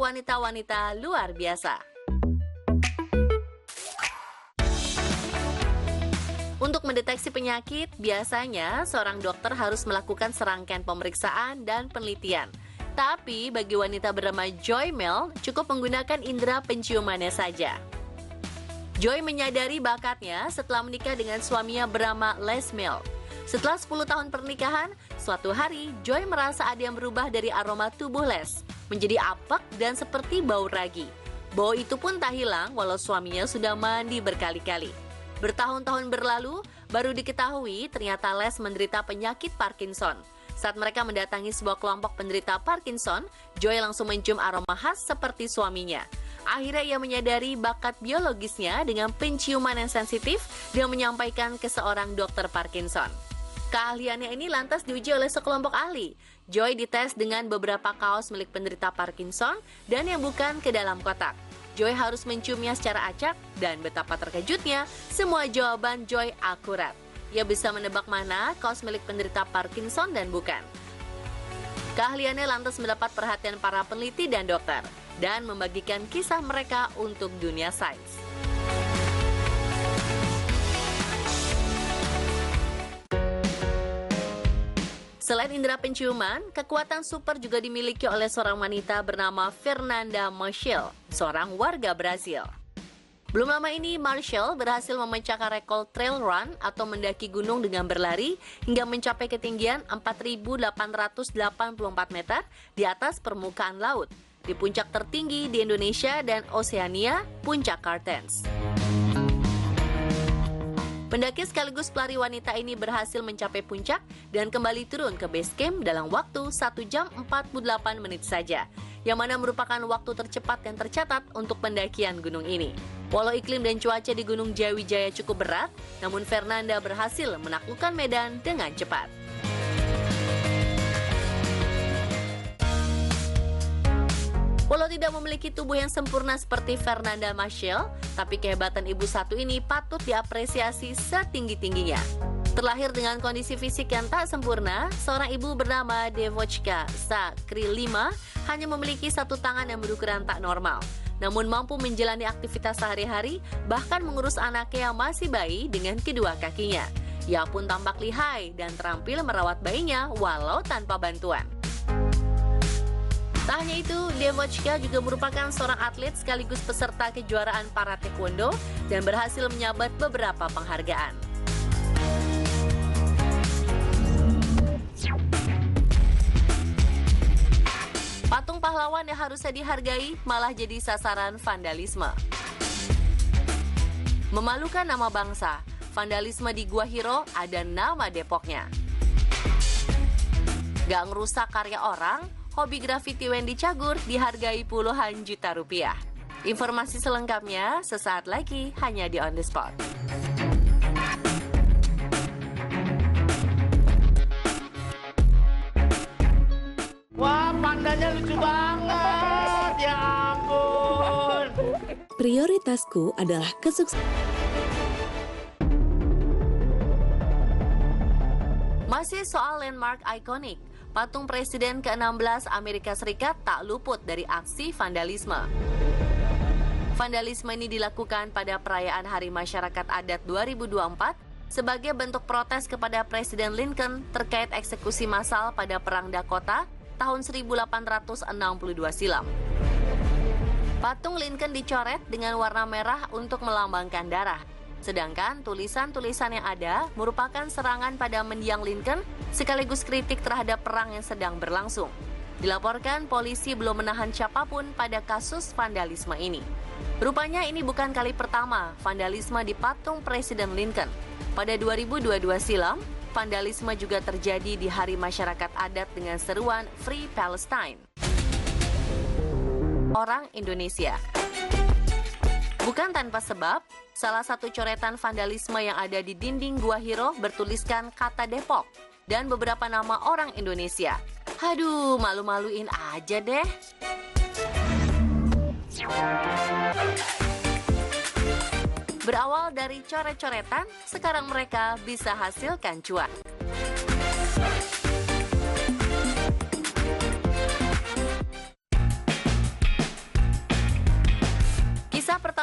wanita-wanita luar biasa. Untuk mendeteksi penyakit, biasanya seorang dokter harus melakukan serangkaian pemeriksaan dan penelitian. Tapi bagi wanita bernama Joy Mel, cukup menggunakan indera penciumannya saja. Joy menyadari bakatnya setelah menikah dengan suaminya bernama Les Mel. Setelah 10 tahun pernikahan, suatu hari Joy merasa ada yang berubah dari aroma tubuh Les, menjadi apek dan seperti bau ragi. Bau itu pun tak hilang walau suaminya sudah mandi berkali-kali. Bertahun-tahun berlalu, baru diketahui ternyata Les menderita penyakit Parkinson. Saat mereka mendatangi sebuah kelompok penderita Parkinson, Joy langsung mencium aroma khas seperti suaminya. Akhirnya ia menyadari bakat biologisnya dengan penciuman yang sensitif dan menyampaikan ke seorang dokter Parkinson. Keahliannya ini lantas diuji oleh sekelompok ahli. Joy dites dengan beberapa kaos milik penderita Parkinson dan yang bukan ke dalam kotak. Joy harus menciumnya secara acak dan betapa terkejutnya, semua jawaban Joy akurat. Ia bisa menebak mana kaos milik penderita Parkinson dan bukan. Keahliannya lantas mendapat perhatian para peneliti dan dokter dan membagikan kisah mereka untuk dunia sains. Selain indera penciuman, kekuatan super juga dimiliki oleh seorang wanita bernama Fernanda Marshall, seorang warga Brazil. Belum lama ini, Marshall berhasil memecahkan rekor trail run atau mendaki gunung dengan berlari hingga mencapai ketinggian 4.884 meter di atas permukaan laut, di puncak tertinggi di Indonesia dan Oseania, Puncak Cartens. Pendaki sekaligus pelari wanita ini berhasil mencapai puncak dan kembali turun ke base camp dalam waktu 1 jam 48 menit saja, yang mana merupakan waktu tercepat yang tercatat untuk pendakian gunung ini. Walau iklim dan cuaca di Gunung Jayawijaya cukup berat, namun Fernanda berhasil menaklukkan medan dengan cepat. Walau tidak memiliki tubuh yang sempurna seperti Fernanda Marshall, tapi kehebatan ibu satu ini patut diapresiasi setinggi-tingginya. Terlahir dengan kondisi fisik yang tak sempurna, seorang ibu bernama Devochka Sakrilima hanya memiliki satu tangan yang berukuran tak normal. Namun mampu menjalani aktivitas sehari-hari, bahkan mengurus anaknya yang masih bayi dengan kedua kakinya. Ia pun tampak lihai dan terampil merawat bayinya walau tanpa bantuan. Tak hanya itu, Devochka juga merupakan seorang atlet sekaligus peserta kejuaraan para taekwondo dan berhasil menyabat beberapa penghargaan. Patung pahlawan yang harusnya dihargai malah jadi sasaran vandalisme. Memalukan nama bangsa, vandalisme di Gua Hiro ada nama Depoknya. Gak ngerusak karya orang, hobi graffiti Wendy Cagur dihargai puluhan juta rupiah. Informasi selengkapnya sesaat lagi hanya di On The Spot. Wah, pandanya lucu banget, ya ampun. Prioritasku adalah kesuksesan. Masih soal landmark ikonik, patung Presiden ke-16 Amerika Serikat tak luput dari aksi vandalisme. Vandalisme ini dilakukan pada perayaan Hari Masyarakat Adat 2024 sebagai bentuk protes kepada Presiden Lincoln terkait eksekusi massal pada Perang Dakota tahun 1862 silam. Patung Lincoln dicoret dengan warna merah untuk melambangkan darah. Sedangkan tulisan-tulisan yang ada merupakan serangan pada mendiang Lincoln sekaligus kritik terhadap perang yang sedang berlangsung. Dilaporkan polisi belum menahan siapapun pada kasus vandalisme ini. Rupanya ini bukan kali pertama vandalisme di patung Presiden Lincoln. Pada 2022 silam, vandalisme juga terjadi di Hari Masyarakat Adat dengan seruan Free Palestine. Orang Indonesia. Bukan tanpa sebab, salah satu coretan vandalisme yang ada di dinding Gua Hiro bertuliskan kata Depok dan beberapa nama orang Indonesia. Aduh, malu-maluin aja deh. Berawal dari coret-coretan, sekarang mereka bisa hasilkan cuan.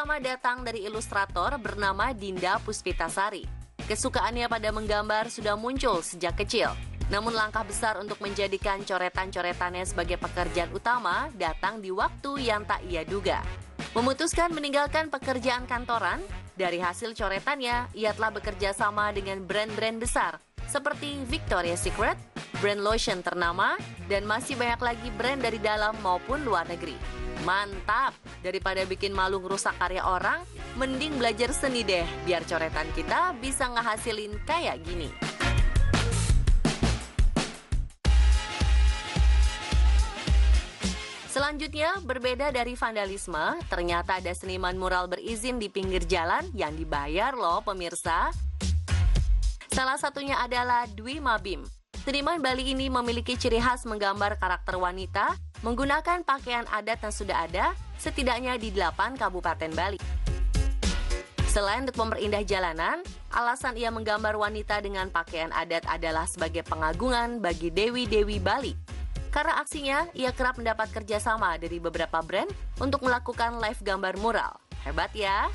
pertama datang dari ilustrator bernama Dinda Puspitasari. Kesukaannya pada menggambar sudah muncul sejak kecil. Namun langkah besar untuk menjadikan coretan-coretannya sebagai pekerjaan utama datang di waktu yang tak ia duga. Memutuskan meninggalkan pekerjaan kantoran, dari hasil coretannya ia telah bekerja sama dengan brand-brand besar seperti Victoria's Secret, brand lotion ternama, dan masih banyak lagi brand dari dalam maupun luar negeri. Mantap! Daripada bikin malu ngerusak karya orang, mending belajar seni deh, biar coretan kita bisa ngehasilin kayak gini. Selanjutnya, berbeda dari vandalisme, ternyata ada seniman mural berizin di pinggir jalan yang dibayar loh pemirsa. Salah satunya adalah Dwi Mabim. Seniman Bali ini memiliki ciri khas menggambar karakter wanita menggunakan pakaian adat yang sudah ada setidaknya di 8 kabupaten Bali. Selain untuk memperindah jalanan, alasan ia menggambar wanita dengan pakaian adat adalah sebagai pengagungan bagi dewi-dewi Bali. Karena aksinya, ia kerap mendapat kerjasama dari beberapa brand untuk melakukan live gambar mural. Hebat ya!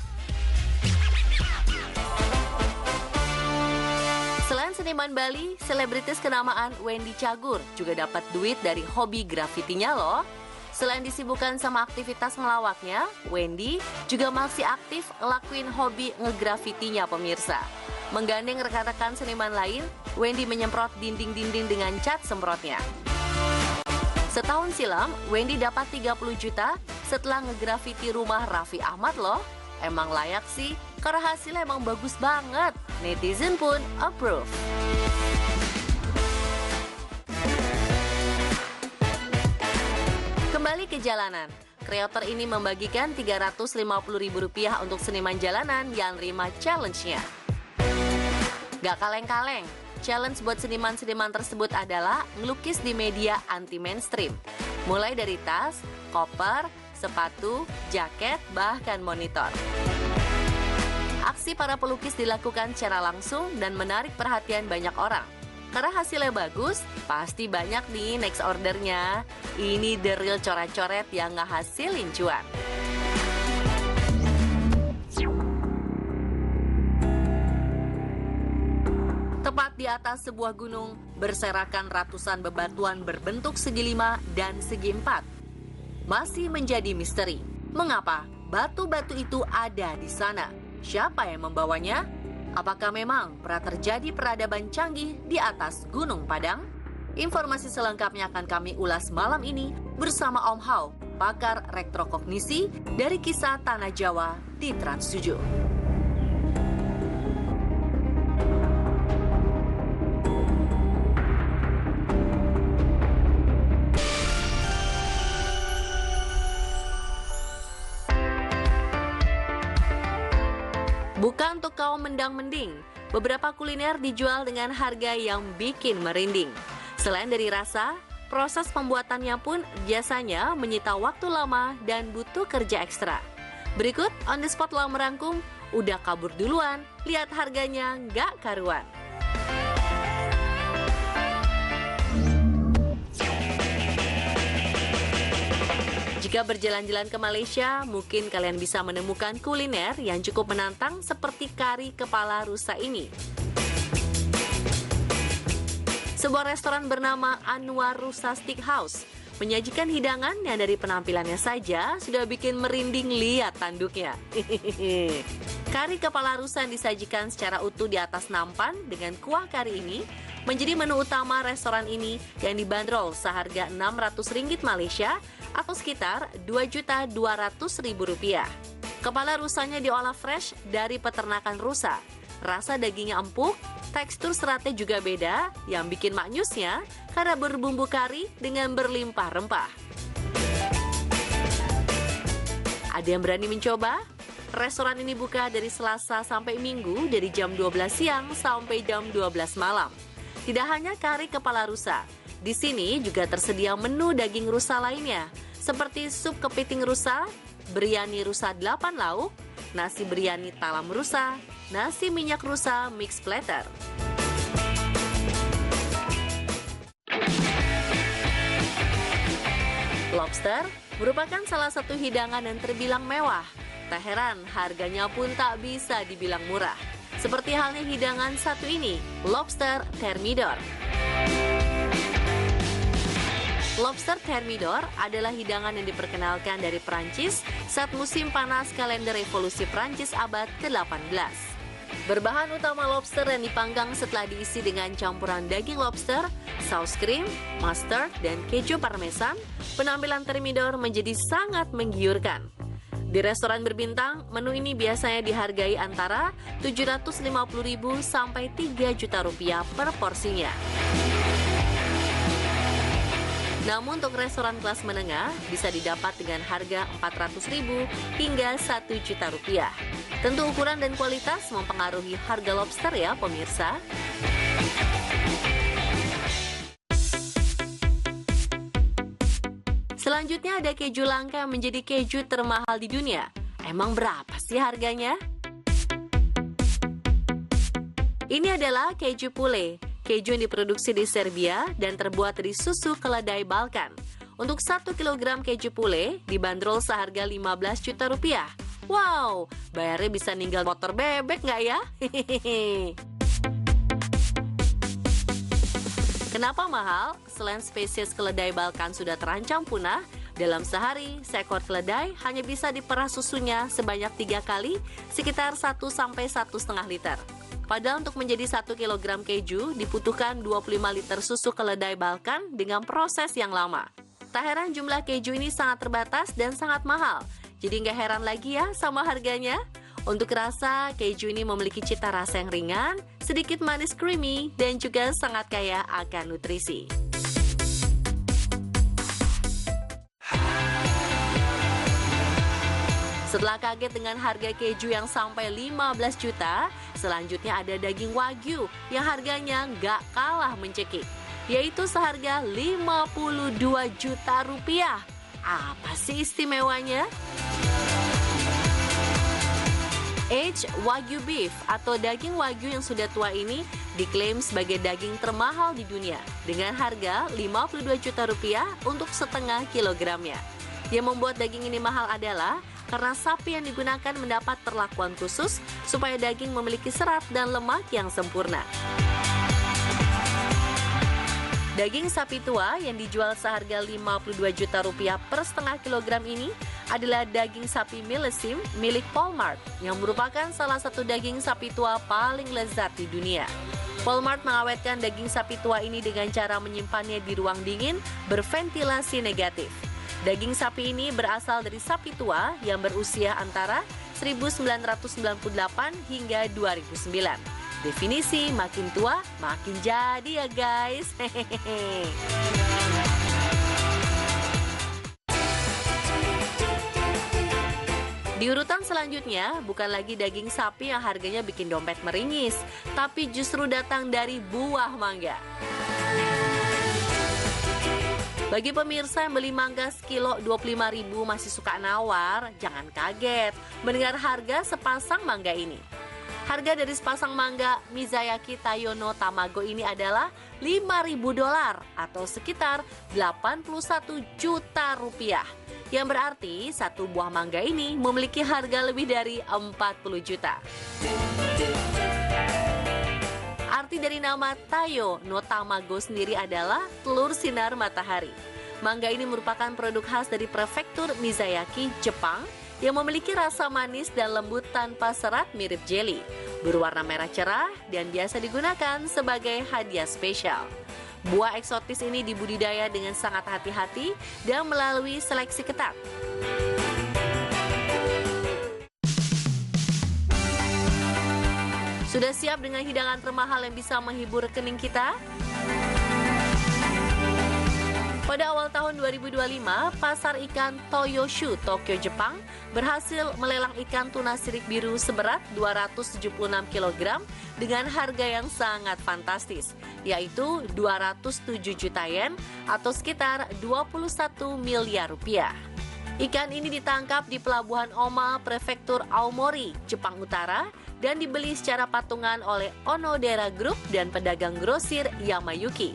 Selain seniman Bali, selebritis kenamaan Wendy Cagur juga dapat duit dari hobi grafitinya loh. Selain disibukkan sama aktivitas ngelawaknya, Wendy juga masih aktif lakuin hobi ngegrafitinya pemirsa. Menggandeng rekan-rekan seniman lain, Wendy menyemprot dinding-dinding dengan cat semprotnya. Setahun silam, Wendy dapat 30 juta setelah ngegrafiti rumah Raffi Ahmad loh. Emang layak sih, karena hasilnya emang bagus banget. Netizen pun approve. Kembali ke jalanan, kreator ini membagikan Rp350.000 untuk seniman jalanan yang terima challenge-nya. Gak kaleng-kaleng. Challenge buat seniman-seniman tersebut adalah ngelukis di media anti-mainstream. Mulai dari tas, koper, sepatu, jaket, bahkan monitor. Aksi para pelukis dilakukan secara langsung dan menarik perhatian banyak orang. Karena hasilnya bagus, pasti banyak nih next ordernya. Ini the real coret-coret yang ngehasilin cuan. Tepat di atas sebuah gunung, berserakan ratusan bebatuan berbentuk segi 5 dan segi 4. Masih menjadi misteri, mengapa batu-batu itu ada di sana? Siapa yang membawanya? Apakah memang pernah terjadi peradaban canggih di atas Gunung Padang? Informasi selengkapnya akan kami ulas malam ini bersama Om Hao, pakar retrokognisi dari Kisah Tanah Jawa di Trans 7. Bukan untuk kaum mendang-mending, beberapa kuliner dijual dengan harga yang bikin merinding. Selain dari rasa, proses pembuatannya pun biasanya menyita waktu lama dan butuh kerja ekstra. Berikut on the spot lah merangkum, udah kabur duluan, lihat harganya nggak karuan. Jika berjalan-jalan ke Malaysia, mungkin kalian bisa menemukan kuliner yang cukup menantang seperti kari kepala rusa ini. Sebuah restoran bernama Anwar Rusa Steakhouse menyajikan hidangan yang dari penampilannya saja sudah bikin merinding lihat tanduknya. Kari kepala rusa yang disajikan secara utuh di atas nampan dengan kuah kari ini menjadi menu utama restoran ini yang dibanderol seharga Rp600 Malaysia atau sekitar Rp2.200.000. Kepala rusanya diolah fresh dari peternakan rusa. Rasa dagingnya empuk, tekstur seratnya juga beda, yang bikin maknyusnya karena berbumbu kari dengan berlimpah rempah. Ada yang berani mencoba? Restoran ini buka dari Selasa sampai Minggu dari jam 12 siang sampai jam 12 malam. Tidak hanya kari kepala rusa, di sini juga tersedia menu daging rusa lainnya, seperti sup kepiting rusa, biryani rusa 8 lauk, nasi biryani talam rusa, nasi minyak rusa mix platter. Lobster merupakan salah satu hidangan yang terbilang mewah. Tak heran, harganya pun tak bisa dibilang murah. Seperti halnya hidangan satu ini, lobster thermidor. Lobster thermidor adalah hidangan yang diperkenalkan dari Prancis saat musim panas kalender revolusi Prancis abad ke-18. Berbahan utama lobster yang dipanggang setelah diisi dengan campuran daging lobster, saus krim, mustard, dan keju parmesan, penampilan thermidor menjadi sangat menggiurkan. Di restoran berbintang, menu ini biasanya dihargai antara 750.000 sampai 3 juta rupiah per porsinya. Namun untuk restoran kelas menengah bisa didapat dengan harga 400.000 hingga 1 juta rupiah. Tentu ukuran dan kualitas mempengaruhi harga lobster ya pemirsa. Selanjutnya ada keju langka yang menjadi keju termahal di dunia. Emang berapa sih harganya? Ini adalah keju pule. Keju yang diproduksi di Serbia dan terbuat dari susu keledai Balkan. Untuk 1 kg keju pule dibanderol seharga 15 juta rupiah. Wow, bayarnya bisa ninggal motor bebek nggak ya? Kenapa mahal? Selain spesies keledai Balkan sudah terancam punah, dalam sehari seekor keledai hanya bisa diperah susunya sebanyak 3 kali, sekitar 1-1,5 liter. Padahal untuk menjadi 1 kg keju dibutuhkan 25 liter susu keledai Balkan dengan proses yang lama. Tak heran jumlah keju ini sangat terbatas dan sangat mahal. Jadi nggak heran lagi ya sama harganya. Untuk rasa, keju ini memiliki cita rasa yang ringan, sedikit manis creamy, dan juga sangat kaya akan nutrisi. Setelah kaget dengan harga keju yang sampai 15 juta, selanjutnya ada daging wagyu yang harganya nggak kalah mencekik, yaitu seharga 52 juta rupiah. Apa sih istimewanya? Aged Wagyu Beef atau daging wagyu yang sudah tua ini diklaim sebagai daging termahal di dunia dengan harga 52 juta rupiah untuk setengah kilogramnya. Yang membuat daging ini mahal adalah karena sapi yang digunakan mendapat perlakuan khusus supaya daging memiliki serat dan lemak yang sempurna. Daging sapi tua yang dijual seharga 52 juta rupiah per setengah kilogram ini adalah daging sapi Millesime milik Polmart yang merupakan salah satu daging sapi tua paling lezat di dunia. Polmart mengawetkan daging sapi tua ini dengan cara menyimpannya di ruang dingin berventilasi negatif. Daging sapi ini berasal dari sapi tua yang berusia antara 1998 hingga 2009. Definisi makin tua makin jadi ya guys. Hehehe. Di urutan selanjutnya, bukan lagi daging sapi yang harganya bikin dompet meringis, tapi justru datang dari buah mangga. Bagi pemirsa yang beli mangga sekilo 25.000 masih suka nawar, jangan kaget mendengar harga sepasang mangga ini. Harga dari sepasang mangga Mizayaki Tayono Tamago ini adalah $5.000 atau sekitar 81 juta rupiah. Yang berarti satu buah mangga ini memiliki harga lebih dari 40 juta. Arti dari nama Tayo no Tamago sendiri adalah telur sinar matahari. Mangga ini merupakan produk khas dari prefektur Mizayaki, Jepang, yang memiliki rasa manis dan lembut tanpa serat mirip jeli, berwarna merah cerah dan biasa digunakan sebagai hadiah spesial. Buah eksotis ini dibudidaya dengan sangat hati-hati dan melalui seleksi ketat. Sudah siap dengan hidangan termahal yang bisa menghibur rekening kita? Pada awal tahun 2025, pasar ikan Toyoshu, Tokyo, Jepang, berhasil melelang ikan tuna sirip biru seberat 276 kg dengan harga yang sangat fantastis, yaitu 207 juta yen atau sekitar 21 miliar rupiah. Ikan ini ditangkap di Pelabuhan Oma, Prefektur Aomori, Jepang Utara, dan dibeli secara patungan oleh Onodera Group dan pedagang grosir Yamayuki.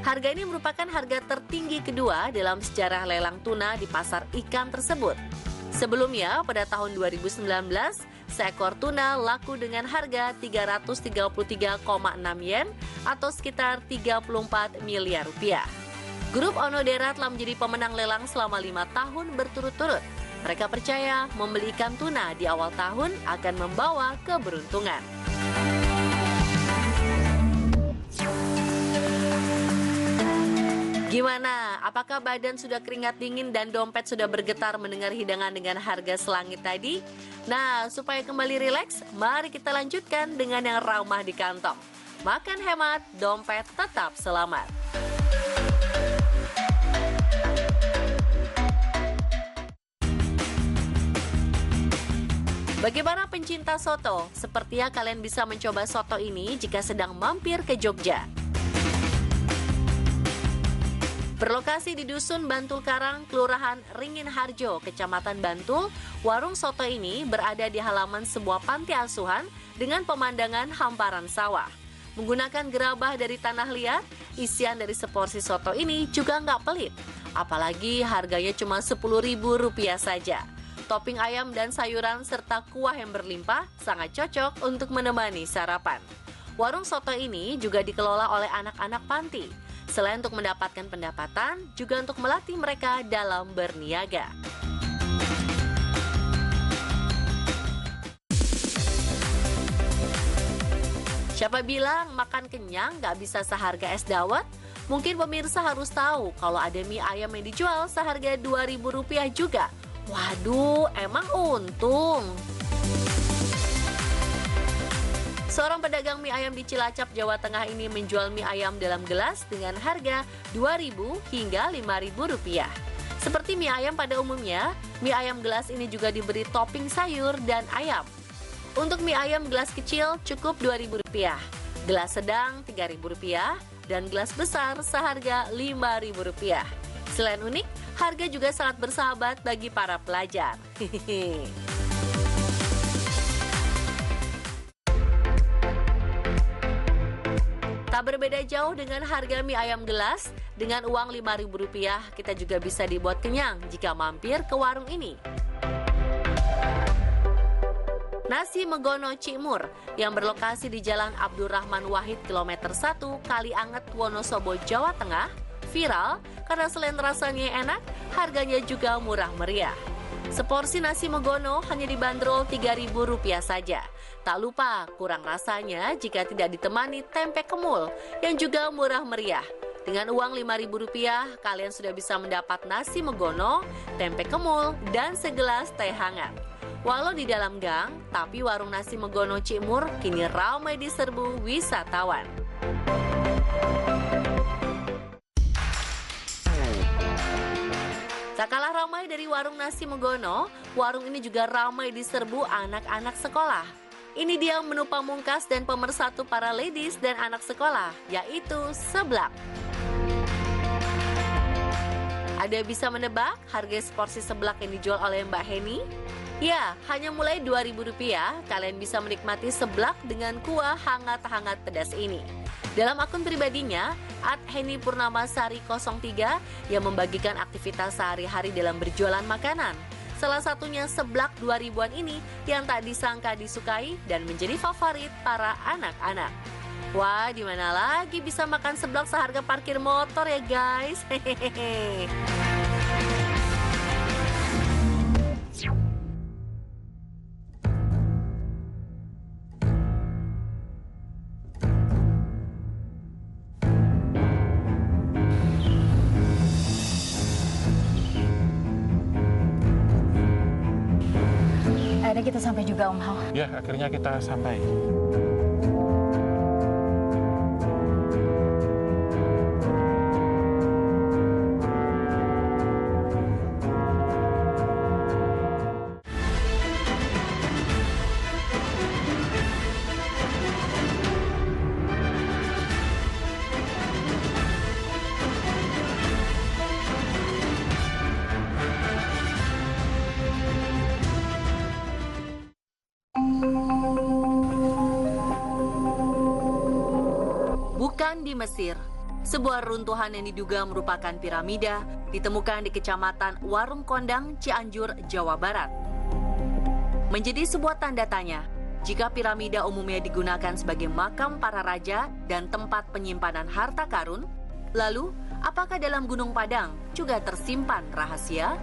Harga ini merupakan harga tertinggi kedua dalam sejarah lelang tuna di pasar ikan tersebut. Sebelumnya, pada tahun 2019, seekor tuna laku dengan harga 333,6 yen atau sekitar 34 miliar rupiah. Grup Onodera telah menjadi pemenang lelang selama 5 tahun berturut-turut. Mereka percaya membeli ikan tuna di awal tahun akan membawa keberuntungan. Gimana? Apakah badan sudah keringat dingin dan dompet sudah bergetar mendengar hidangan dengan harga selangit tadi? Nah, supaya kembali rileks, mari kita lanjutkan dengan yang ramah di kantong. Makan hemat, dompet tetap selamat. Bagaimana pencinta soto? Sepertinya kalian bisa mencoba soto ini jika sedang mampir ke Jogja. Berlokasi di Dusun Bantul Karang, Kelurahan Ringin Harjo, Kecamatan Bantul, warung soto ini berada di halaman sebuah panti asuhan dengan pemandangan hamparan sawah. Menggunakan gerabah dari tanah liat, isian dari seporsi soto ini juga nggak pelit. Apalagi harganya cuma Rp10.000 saja. Topping ayam dan sayuran serta kuah yang berlimpah sangat cocok untuk menemani sarapan. Warung soto ini juga dikelola oleh anak-anak panti. Selain untuk mendapatkan pendapatan, juga untuk melatih mereka dalam berniaga. Siapa bilang makan kenyang gak bisa seharga es dawet? Mungkin pemirsa harus tahu kalau ada mie ayam yang dijual seharga Rp2.000 juga. Waduh, emang untung. Seorang pedagang mie ayam di Cilacap, Jawa Tengah ini menjual mie ayam dalam gelas dengan harga Rp2.000 hingga Rp5.000. Seperti mie ayam pada umumnya, mie ayam gelas ini juga diberi topping sayur dan ayam. Untuk mie ayam gelas kecil cukup Rp2.000, gelas sedang Rp3.000, dan gelas besar seharga Rp5.000. Selain unik, harga juga sangat bersahabat bagi para pelajar. Tak berbeda jauh dengan harga mie ayam gelas, dengan uang Rp5.000 kita juga bisa dibuat kenyang jika mampir ke warung ini. Nasi Megono Cikmur yang berlokasi di Jalan Abdurrahman Wahid kilometer 1 Kalianget, Wonosobo, Jawa Tengah, viral karena selain rasanya enak, harganya juga murah meriah. Seporsi nasi Megono hanya dibanderol Rp3.000 saja. Tak lupa, kurang rasanya jika tidak ditemani tempe kemul yang juga murah meriah. Dengan uang Rp5.000, kalian sudah bisa mendapat nasi Megono, tempe kemul, dan segelas teh hangat. Walau di dalam gang, tapi warung nasi Megono Cikmur kini ramai diserbu wisatawan. Tak kalah ramai dari warung nasi Megono, warung ini juga ramai diserbu anak-anak sekolah. Ini dia menu pamungkas dan pemersatu para ladies dan anak sekolah, yaitu seblak. Ada bisa menebak harga seporsi seblak yang dijual oleh Mbak Heni? Ya, hanya mulai Rp2.000, kalian bisa menikmati seblak dengan kuah hangat-hangat pedas ini. Dalam akun pribadinya, @henipurnamasari03 yang membagikan aktivitas sehari-hari dalam berjualan makanan. Salah satunya seblak Rp2.000-an ini yang tak disangka disukai dan menjadi favorit para anak-anak. Wah, di mana lagi bisa makan seblak seharga parkir motor ya guys? Hehehe. Akhirnya kita sampai juga, Om Hao. Ya, akhirnya kita sampai. Bukan di Mesir, Sebuah runtuhan yang diduga merupakan piramida ditemukan di Kecamatan Warung Kondang, Cianjur, Jawa Barat. Menjadi sebuah tanda tanya, jika piramida umumnya digunakan sebagai makam para raja dan tempat penyimpanan harta karun, lalu apakah dalam Gunung Padang juga tersimpan rahasia?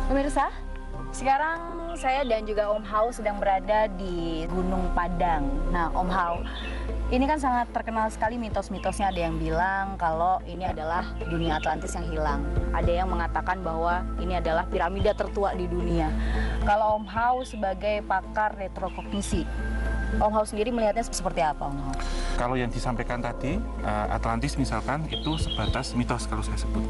Pemirsa, sekarang saya dan juga Om Hao sedang berada di Gunung Padang. Nah, Om Hao, ini kan sangat terkenal sekali mitos-mitosnya. Ada yang bilang kalau ini adalah dunia Atlantis yang hilang. Ada yang mengatakan bahwa ini adalah piramida tertua di dunia. Kalau Om Hao sebagai pakar retrokognisi, Om Hao sendiri melihatnya seperti apa, Om Hao? Kalau yang disampaikan tadi, Atlantis misalkan itu sebatas mitos kalau saya sebut,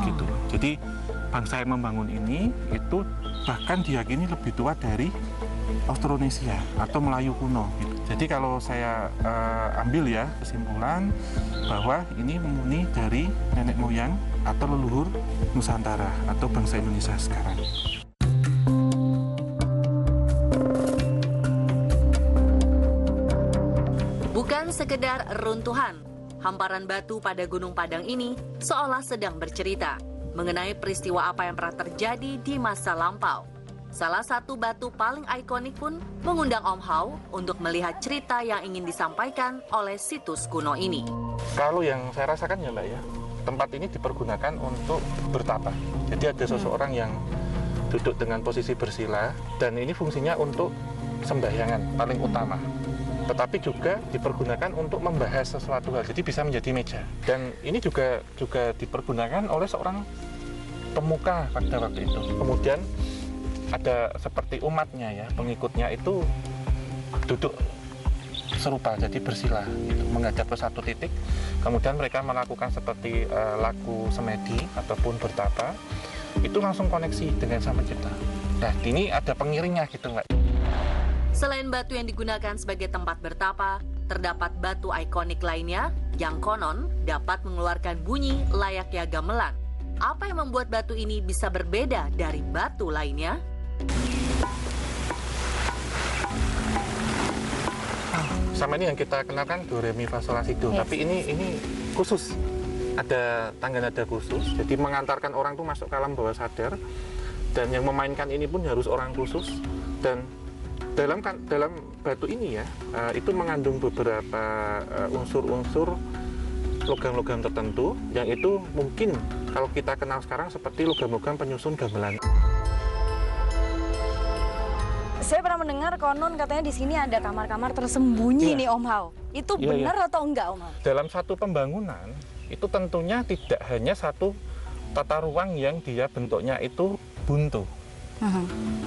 gitu. Jadi bangsa yang membangun ini itu bahkan diyakini lebih tua dari Austronesia atau Melayu kuno. Gitu. Jadi kalau saya ambil ya kesimpulan bahwa ini murni dari nenek moyang atau leluhur Nusantara atau bangsa Indonesia sekarang. Bukan sekedar runtuhan, hamparan batu pada Gunung Padang ini seolah sedang bercerita mengenai peristiwa apa yang pernah terjadi di masa lampau. Salah satu batu paling ikonik pun mengundang Om Hao untuk melihat cerita yang ingin disampaikan oleh situs kuno ini. Kalau yang saya rasakan ya Mbak ya, tempat ini dipergunakan untuk bertapa. Jadi ada seseorang yang duduk dengan posisi bersila dan ini fungsinya untuk sembahyangan paling utama. Tetapi juga dipergunakan untuk membahas sesuatu hal, jadi bisa menjadi meja. Dan ini juga dipergunakan oleh seorang pemuka pada waktu itu. Kemudian ada seperti umatnya ya, pengikutnya itu duduk serupa, jadi bersila, gitu, menghadap ke satu titik. Kemudian mereka melakukan seperti laku semedi ataupun bertapa, itu langsung koneksi dengan Sang Pencipta. Nah, ini ada pengiringnya gitu Mbak. Selain batu yang digunakan sebagai tempat bertapa, terdapat batu ikonik lainnya yang konon dapat mengeluarkan bunyi layaknya gamelan. Apa yang membuat batu ini bisa berbeda dari batu lainnya? Sama ini yang kita kenalkan do re mi fa sol la si do, tapi ini khusus. Ada tangga nada khusus, jadi mengantarkan orang tuh masuk ke alam bawah sadar. Dan yang memainkan ini pun harus orang khusus. Dan dalam batu ini ya, itu mengandung beberapa unsur-unsur logam-logam tertentu yang itu mungkin kalau kita kenal sekarang seperti logam-logam penyusun gamelan. Saya pernah mendengar konon katanya di sini ada kamar-kamar tersembunyi nih Om Hao. Itu benar atau enggak Om Hao? Dalam satu pembangunan itu tentunya tidak hanya satu tata ruang yang dia bentuknya itu buntu.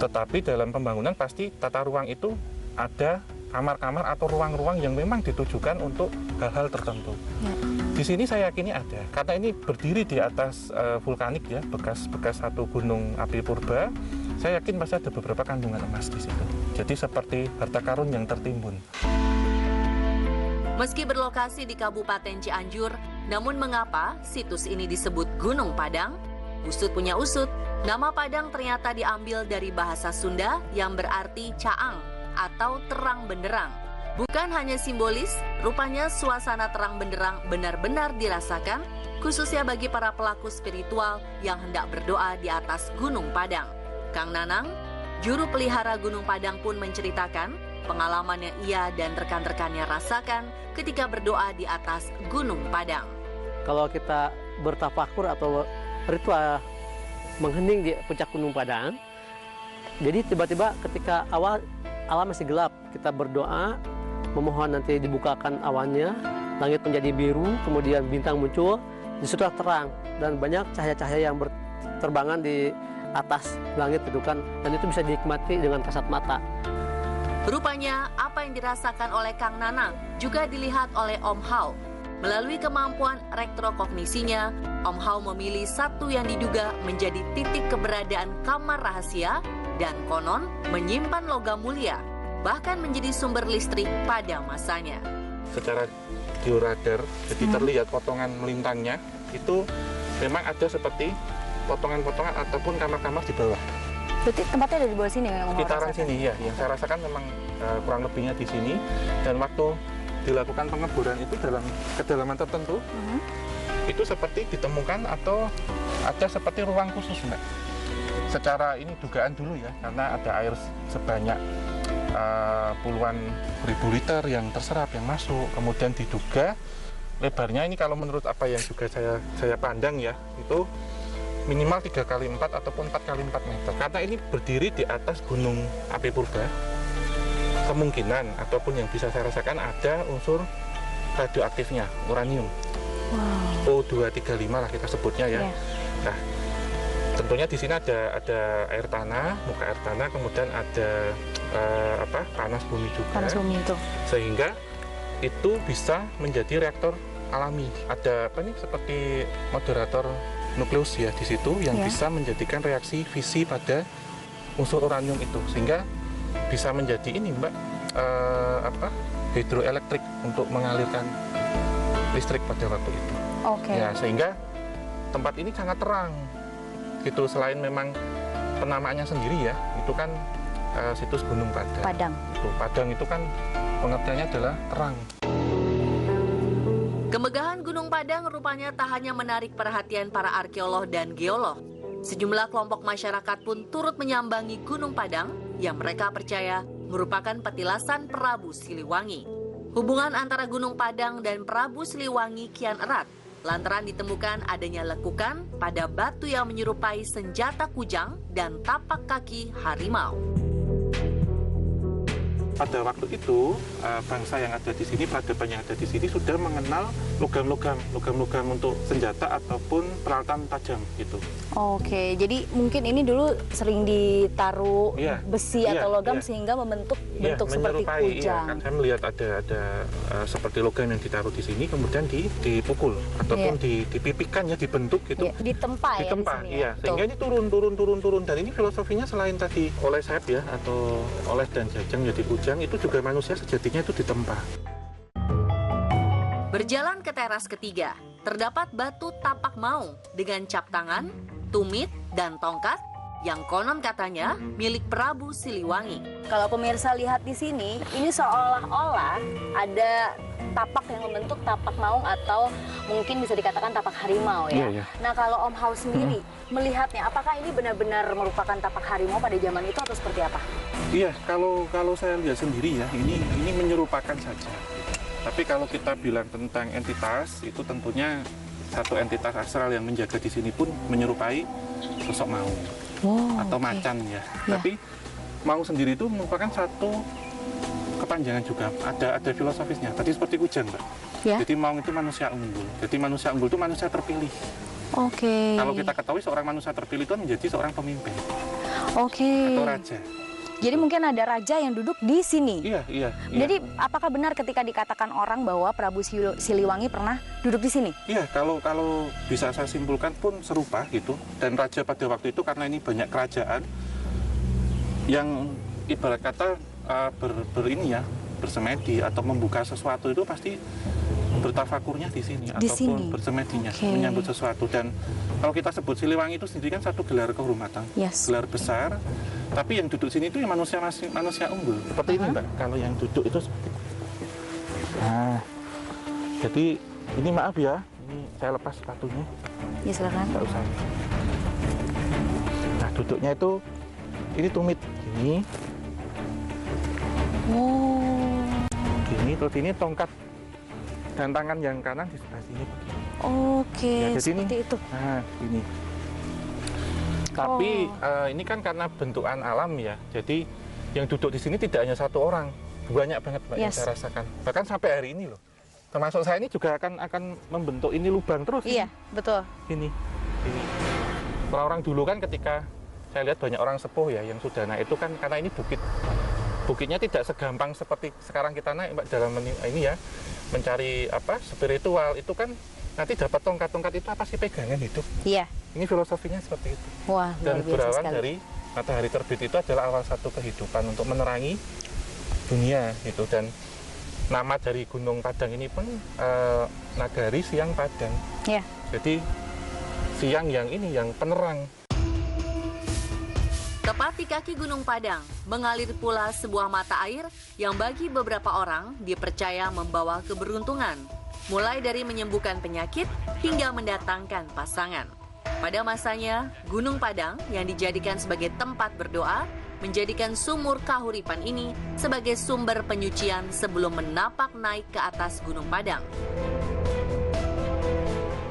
Tetapi dalam pembangunan pasti tata ruang itu ada kamar-kamar atau ruang-ruang yang memang ditujukan untuk hal-hal tertentu. Di sini saya yakini ada, karena ini berdiri di atas vulkanik ya, bekas satu gunung api purba. Saya yakin pasti ada beberapa kandungan emas di situ. Jadi seperti harta karun yang tertimbun. Meski berlokasi di Kabupaten Cianjur, namun mengapa situs ini disebut Gunung Padang? Usut punya usut, nama Padang ternyata diambil dari bahasa Sunda yang berarti caang atau terang benderang. Bukan hanya simbolis, rupanya suasana terang benderang benar-benar dirasakan, khususnya bagi para pelaku spiritual yang hendak berdoa di atas Gunung Padang. Kang Nanang, juru pelihara Gunung Padang pun menceritakan pengalaman yang ia dan rekan-rekannya rasakan ketika berdoa di atas Gunung Padang. Kalau kita bertafakur atau ritual menghening di puncak Gunung Padang, jadi tiba-tiba ketika alam masih gelap, kita berdoa, memohon nanti dibukakan awannya, langit menjadi biru, kemudian bintang muncul, disitulah terang, dan banyak cahaya-cahaya yang berterbangan di atas langit itu kan, dan itu bisa dinikmati dengan kasat mata. Rupanya apa yang dirasakan oleh Kang Nanang juga dilihat oleh Om Hao. Melalui kemampuan retrokognisinya, Om Hao memilih satu yang diduga menjadi titik keberadaan kamar rahasia dan konon menyimpan logam mulia, bahkan menjadi sumber listrik pada masanya. Secara georadar, jadi terlihat potongan melintangnya, itu memang ada seperti potongan-potongan ataupun kamar-kamar di bawah. Berarti tempatnya ada di bawah sini yang Sekitaran sini ya, yang saya rasakan memang kurang lebihnya di sini. Dan waktu dilakukan pengeboran itu dalam kedalaman tertentu, itu seperti ditemukan atau ada seperti ruang khusus, Mbak. Secara ini dugaan dulu ya, karena ada air sebanyak puluhan ribu liter yang terserap, yang masuk. Kemudian diduga lebarnya ini kalau menurut apa yang juga saya pandang ya, itu minimal 3x4 ataupun 4x4 meter. Karena ini berdiri di atas gunung api purba, kemungkinan ataupun yang bisa saya rasakan ada unsur radioaktifnya, uranium. O235 lah kita sebutnya ya. Nah, tentunya di sini ada air tanah, muka air tanah, kemudian ada panas bumi juga. Panas bumi itu. Sehingga itu bisa menjadi reaktor alami. Ada apa nih seperti moderator nukleus ya di situ yang bisa menjadikan reaksi fisi pada unsur uranium itu, sehingga bisa menjadi ini, Mbak, hidroelektrik untuk mengalirkan listrik pada waktu itu. Ya, sehingga tempat ini sangat terang gitu. Selain memang penamaannya sendiri ya, itu kan situs Gunung Padang. Padang itu kan pengertiannya adalah terang. Kemegahan Gunung Padang rupanya tak hanya menarik perhatian para arkeolog dan geolog. Sejumlah kelompok masyarakat pun turut menyambangi Gunung Padang yang mereka percaya merupakan petilasan Prabu Siliwangi. Hubungan antara Gunung Padang dan Prabu Siliwangi kian erat, lantaran ditemukan adanya lekukan pada batu yang menyerupai senjata kujang dan tapak kaki harimau. Pada waktu itu bangsa yang ada di sini, peradaban yang ada di sini sudah mengenal logam-logam untuk senjata ataupun peralatan tajam gitu. Oke, jadi mungkin ini dulu sering ditaruh besi atau logam sehingga membentuk bentuk seperti kujang. Kan saya melihat ada seperti logam yang ditaruh di sini, kemudian dipukul ataupun dipipikkan ya, dibentuk gitu. Ditempa ya. Ditempa, iya. Sehingga ini turun. Dan ini filosofinya selain tadi oleh sayap ya, atau oles dan jajang jadi kujang, itu juga manusia sejatinya itu ditempa. Berjalan ke teras ketiga, terdapat batu tapak maung dengan cap tangan, tumit, dan tongkat yang konon katanya milik Prabu Siliwangi. Kalau pemirsa lihat di sini, ini seolah-olah ada tapak yang membentuk tapak maung atau mungkin bisa dikatakan tapak harimau ya. Nah, kalau Om Hao sendiri melihatnya, apakah ini benar-benar merupakan tapak harimau pada zaman itu atau seperti apa? Iya, kalau saya lihat sendiri ya, ini menyerupakan saja. Tapi kalau kita bilang tentang entitas, itu tentunya satu entitas astral yang menjaga di sini pun menyerupai sosok maung atau macan ya. Tapi maung sendiri itu merupakan satu kepanjangan juga, ada filosofisnya. Tadi seperti kujang, Mbak. Jadi maung itu manusia unggul. Jadi manusia unggul itu manusia terpilih. Kalau kita ketahui seorang manusia terpilih itu menjadi seorang pemimpin. Atau raja. Jadi mungkin ada raja yang duduk di sini. Iya. Jadi apakah benar ketika dikatakan orang bahwa Prabu Siliwangi pernah duduk di sini? Iya, kalau bisa saya simpulkan pun serupa gitu. Dan raja pada waktu itu karena ini banyak kerajaan yang ibarat kata bersemedi atau membuka sesuatu itu pasti bertafakurnya di sini ataupun bersemedinya menyambut sesuatu. Dan kalau kita sebut Siliwangi itu sendiri kan satu gelar kehormatan, gelar besar. Tapi yang duduk sini itu yang manusia unggul. Seperti ini, Mbak. Kalau yang duduk itu seperti ini. Nah, jadi ini maaf ya, ini saya lepas sepatunya. Ya, silakan. Nggak usah. Nah, duduknya itu ini tumit gini. Gini, terus ini tongkat dan tangan yang kanan di sebelah sini. Ya, seperti itu. Nah, ini. Tapi ini kan karena bentukan alam ya, jadi yang duduk di sini tidak hanya satu orang, banyak banget Mbak yang saya rasakan. Bahkan sampai hari ini loh, termasuk saya ini juga akan membentuk ini lubang terus. Iya, betul. Ini. Orang dulu kan ketika saya lihat banyak orang sepuh ya yang sudah naik itu kan karena ini bukitnya tidak segampang seperti sekarang kita naik, Mbak, dalam ini ya mencari spiritual itu kan nanti dapat tongkat itu apa sih pegangan hidup. Iya. Ini filosofinya seperti itu. Wah, dan berawal dari matahari terbit itu adalah awal satu kehidupan untuk menerangi dunia gitu. Dan nama dari Gunung Padang ini pun Nagari Siang Padang. Iya. Jadi siang yang penerang. Tepat di kaki Gunung Padang, mengalir pula sebuah mata air yang bagi beberapa orang dipercaya membawa keberuntungan, mulai dari menyembuhkan penyakit hingga mendatangkan pasangan. Pada masanya, Gunung Padang yang dijadikan sebagai tempat berdoa, menjadikan sumur kahuripan ini sebagai sumber penyucian sebelum menapak naik ke atas Gunung Padang.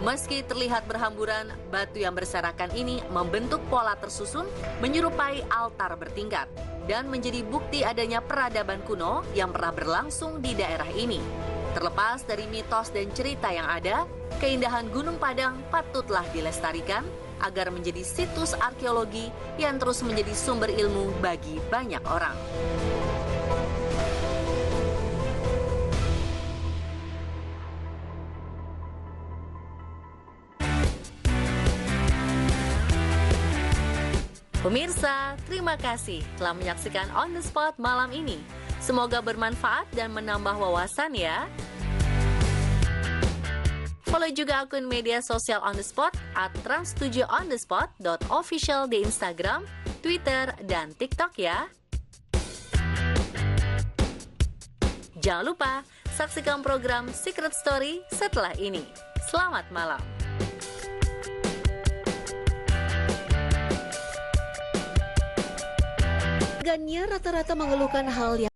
Meski terlihat berhamburan, batu yang berserakan ini membentuk pola tersusun menyerupai altar bertingkat dan menjadi bukti adanya peradaban kuno yang pernah berlangsung di daerah ini. Terlepas dari mitos dan cerita yang ada, keindahan Gunung Padang patutlah dilestarikan agar menjadi situs arkeologi yang terus menjadi sumber ilmu bagi banyak orang. Pemirsa, terima kasih telah menyaksikan On The Spot malam ini. Semoga bermanfaat dan menambah wawasan ya. Follow juga akun media sosial On The Spot @trans7onthespot.official di Instagram, Twitter, dan TikTok ya. Jangan lupa saksikan program Secret Story setelah ini. Selamat malam. Gannya rata-rata mengeluhkan hal yang